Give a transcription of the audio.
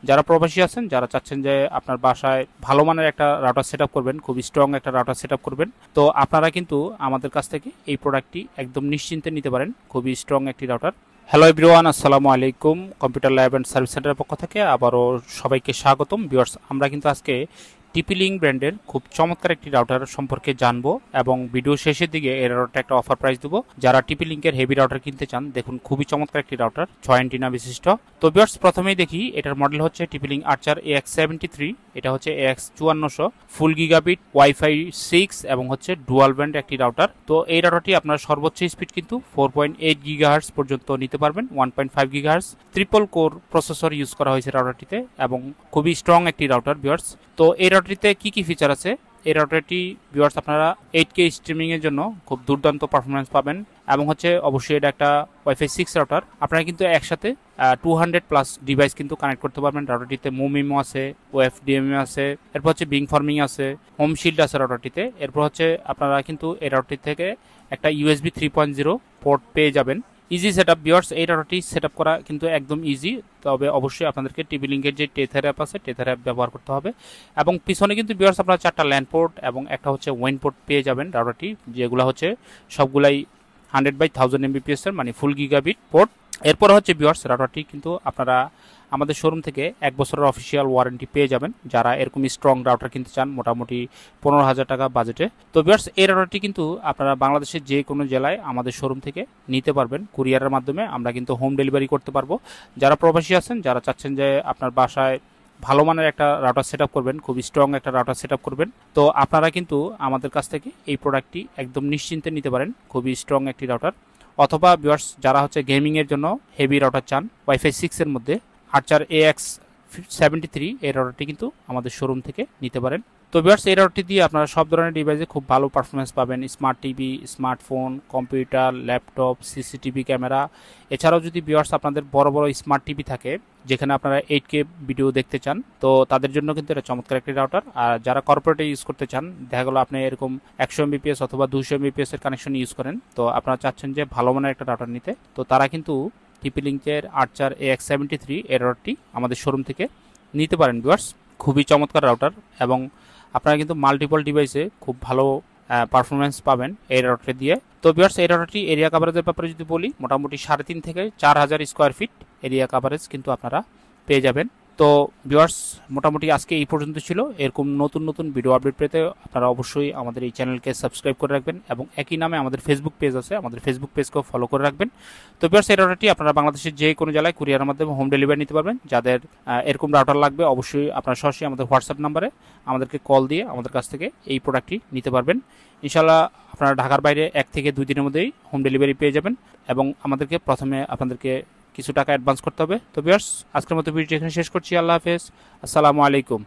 যারা প্রবাসী আছেন, যারা চাচ্ছেন যে আপনার বাসায় ভালো মানের একটা রাউটার সেট করবেন, খুব স্ট্রং একটা রাউটার সেট করবেন, তো আপনারা কিন্তু আমাদের কাছ থেকে এই প্রোডাক্টটি একদম নিশ্চিন্তে নিতে পারেন। খুবই স্ট্রং একটি রাউটার। হ্যালো এভরিওয়ান, আসসালামু আলাইকুম। কম্পিউটার ল্যাব অ্যান্ড সার্ভিস সেন্টারের পক্ষ থেকে আবারও সবাইকে স্বাগতম। ভিউয়ার্স, আমরা কিন্তু আজকে TP-Link ব্র্যান্ডের খুব চমৎকার একটি রাউটার সম্পর্কে জানবো এবং ভিডিও শেষের দিকে এর রাউটারটা একটা অফার প্রাইস দেবো। যারা TP-Link-এর হেভি রাউটার কিনতে চান, দেখুন খুবই চমৎকার একটি রাউটার, 6 অ্যান্টিনা বিশিষ্ট। তো ভিউয়ার্স, প্রথমেই দেখি এটার মডেল হচ্ছে TP-Link Archer AX73। এটা হচ্ছে AX5400, ফুল গিগাবিট, ওয়াইফাই 6 এবং হচ্ছে ডুয়াল ব্যান্ড একটি রাউটার। তো এই রাউটারটি আপনার সর্বোচ্চ স্পিড কিন্তু 4.8 GHz পর্যন্ত নিতে পারবেন, 1.5 GHz triple core processor use করা হয়েছে রাউটারটিতে এবং খুবই স্ট্রং একটি রাউটার। ভিউয়ার্স, তো এই রাউটারটিতে কি কি ফিচার আছে? এই রাউটারটি ভিউয়ার্স আপনারা 8K স্ট্রিমিং এর জন্য খুব দুর্দান্ত পারফরমেন্স পাবেন এবং হচ্ছে অবশ্যই এটা একটা ওয়াইফাই 6 রাউটার। আপনারা কিন্তু একসাথে 200+ ডিভাইস কিন্তু কানেক্ট করতে পারবেন। রাউটারটিতে মুমিমো আছে, OFDMA আছে, এরপর হচ্ছে বিং ফর্মিং আছে, হোম শিল্ড আছে রাউটারটিতে। এরপর হচ্ছে আপনারা কিন্তু এই রাউটারটি থেকে একটা USB 3.0 পোর্ট পেয়ে যাবেন। ইজি সেটআপ ভিউয়ার্স, এই রাউটারটি সেটআপ করা কিন্তু একদম ইজি। তবে অবশ্যই আপনাদেরকে TP-Link-এর যে টেথার অ্যাপ আছে, টেথার অ্যাপ ব্যবহার করতে হবে। এবং পিছনে কিন্তু ভিউয়ার্স আপনারা 4টা ল্যান্ড পোর্ট এবং একটা হচ্ছে ওয়েন পোর্ট পেয়ে যাবেন রাউটারটি, যেগুলো হচ্ছে সবগুলাই 100/1000 Mbps এর, মানে ফুল গিগাবিট পোর্ট। এরপর হচ্ছে ভিউয়ার্স, রাউটারটি কিন্তু আপনারা আমাদের শোরুম থেকে 1 বছরের অফিসিয়াল ওয়ারেন্টি পেয়ে যাবেন, যারা এরকম স্ট্রং রাউটার কিনতে চান মোটামুটি 15,000 টাকা বাজেটে। তো ভিউয়ার্স, এই রাউটারটি কিন্তু আপনারা বাংলাদেশের যে কোনো জেলায় আমাদের শোরুম থেকে নিতে পারবেন কুরিয়ারের মাধ্যমে। আমরা কিন্তু হোম ডেলিভারি করতে পারবো। যারা প্রবাসী আছেন, যারা চাচ্ছেন যে আপনার বাসায় ভালো মানের একটা রাউটার সেট করবেন, খুব স্ট্রং একটা রাউটার সেট করবেন, তো আপনারা কিন্তু আমাদের কাছ থেকে এই প্রোডাক্টটি একদম নিশ্চিন্তে নিতে পারেন। খুবই স্ট্রং একটি রাউটার। অথবা ভিউয়ার্স, যারা হচ্ছে গেমিং এর জন্য হেভি রাউটার চান ওয়াইফাই 6 এর মধ্যে, Archer AX73 এই রাউটারটি কিন্তু আমাদের শোরুম থেকে নিতে পারেন। তো ভিউয়ার্স, এই রাউটারটি দিয়ে আপনারা সব ধরনের ডিভাইসে খুব ভালো পারফরমেন্স পাবেন। Smart TV, smartphone, computer, laptop, CCTV camera. এছাড়াও যদি ভিউয়ার্স আপনাদের বড় বড় স্মার্ট টিভি থাকে, যেখানে আপনারা 8K ভিডিও দেখতে চান, তো তাদের জন্য কিন্তু এটা চমৎকার একটি রাউটার। আর যারা কর্পোরেটে ইউজ করতে চান, দেখা গেলো আপনি এরকম 100 Mbps অথবা 200 Mbps এর কানেকশন ইউজ করেন, তো আপনারা চাচ্ছেন যে ভালো মানের একটা রাউটার নিতে, তো তারা কিন্তু TP-Link-এর Archer AX73 এর রাউটারটি আমাদের শোরুম থেকে নিতে পারেন। ভিউয়ার্স, খুবই চমৎকার রাউটার এবং আপনারা কিন্তু মাল্টিপল ডিভাইসে খুব ভালো পারফরমেন্স পাবেন এই রাউটারটি দিয়ে। তো ভিউয়ার্স, এই রাউটারটি এরিয়া কাভারেজের ব্যাপারে যদি বলি, মোটামুটি 3.5 থেকে 4000 স্কোয়ার ফিট এরিয়া কাভারেজ কিন্তু আপনারা পেয়ে যাবেন। তো ভিউয়ার্স, মোটামুটি আজকে এই পর্যন্ত ছিল। এরকম নতুন নতুন ভিডিও আপডেট পেতে আপনারা অবশ্যই আমাদের এই চ্যানেলকে সাবস্ক্রাইব করে রাখবেন এবং একই নামে আমাদের ফেসবুক পেজ আছে, আমাদের ফেসবুক পেজকেও ফলো করে রাখবেন। তো ভিউয়ার্স, এই রাউটারটি আপনারা বাংলাদেশের যে কোনো জেলায় কুরিয়ারের মাধ্যমে হোম ডেলিভারি নিতে পারবেন। যাদের এরকম রাউটার লাগবে, অবশ্যই আপনারা সরাসরি আমাদের হোয়াটসঅ্যাপ নাম্বারে আমাদেরকে কল দিয়ে আমাদের কাছ থেকে এই প্রোডাক্টটি নিতে পারবেন। ইনশাআল্লাহ আপনারা ঢাকার বাইরে 1 থেকে 2 দিনের মধ্যেই হোম ডেলিভারি পেয়ে যাবেন এবং আমাদেরকে প্রথমে আপনাদেরকে কিছু টাকা অ্যাডভান্স করতে হবে। তো ভিউয়ার্স, আজকের মতো ভিডিওটি এখানে শেষ করছি। আল্লাহ হাফেজ, আসসালামু আলাইকুম।